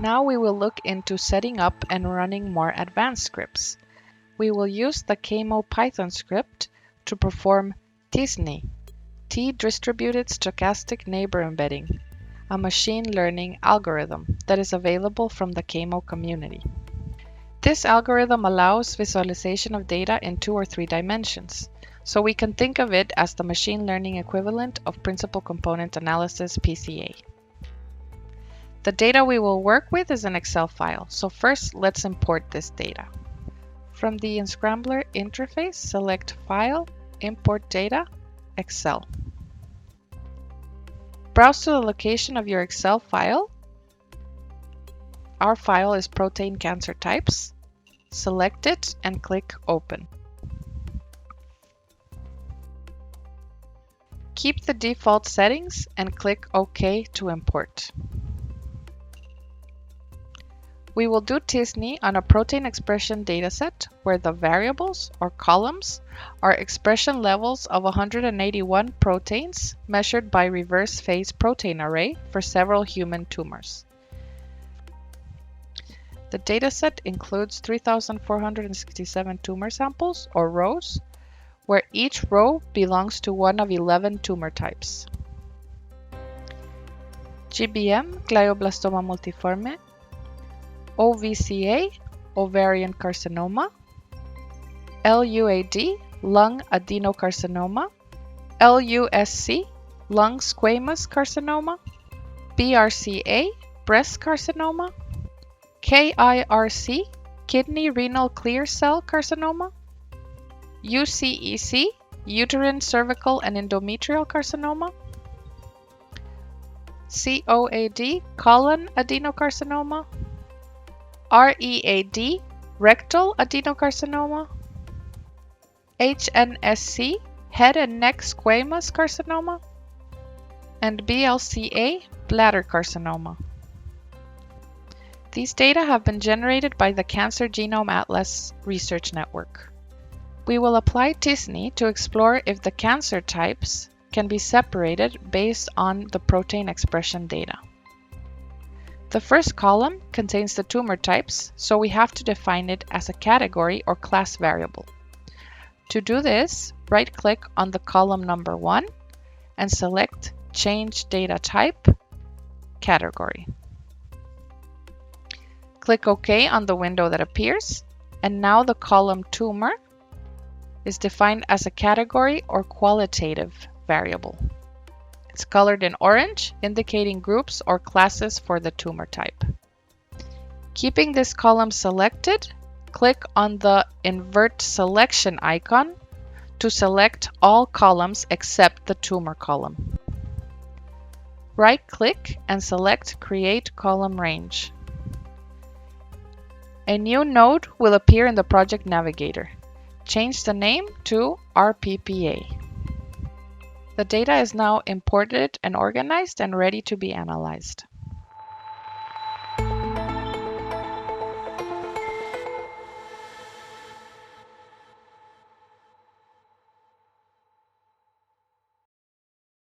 Now we will look into setting up and running more advanced scripts. We will use the KMO Python script to perform t-SNE, T-Distributed Stochastic Neighbor Embedding, a machine learning algorithm that is available from the KMO community. This algorithm allows visualization of data in 2 or 3 dimensions, so we can think of it as the machine learning equivalent of Principal Component Analysis (PCA). The data we will work with is an Excel file, so first let's import this data. From the Enscrambler interface, select File, Import Data, Excel. Browse to the location of your Excel file. Our file is protein cancer types. Select it and click Open. Keep the default settings and click OK to import. We will do t-SNE on a protein expression dataset where the variables, or columns, are expression levels of 181 proteins measured by reverse phase protein array for several human tumors. The dataset includes 3,467 tumor samples, or rows, where each row belongs to one of 11 tumor types. GBM, glioblastoma multiforme, OVCA, ovarian carcinoma, LUAD, lung adenocarcinoma, LUSC, lung squamous carcinoma, BRCA, breast carcinoma, KIRC, kidney renal clear cell carcinoma, UCEC, uterine, cervical, and endometrial carcinoma, COAD, colon adenocarcinoma, READ, rectal adenocarcinoma, HNSC, head and neck squamous carcinoma, and BLCA, bladder carcinoma. These data have been generated by the Cancer Genome Atlas Research Network. We will apply t-SNE to explore if the cancer types can be separated based on the protein expression data. The first column contains the tumor types, so we have to define it as a category or class variable. To do this, right-click on the column number 1 and select Change Data Type, Category. Click OK on the window that appears, and now the column tumor is defined as a category or qualitative variable. It's colored in orange, indicating groups or classes for the tumor type. Keeping this column selected, click on the Invert Selection icon to select all columns except the tumor column. Right-click and select Create Column Range. A new node will appear in the Project Navigator. Change the name to RPPA. The data is now imported and organized and ready to be analyzed.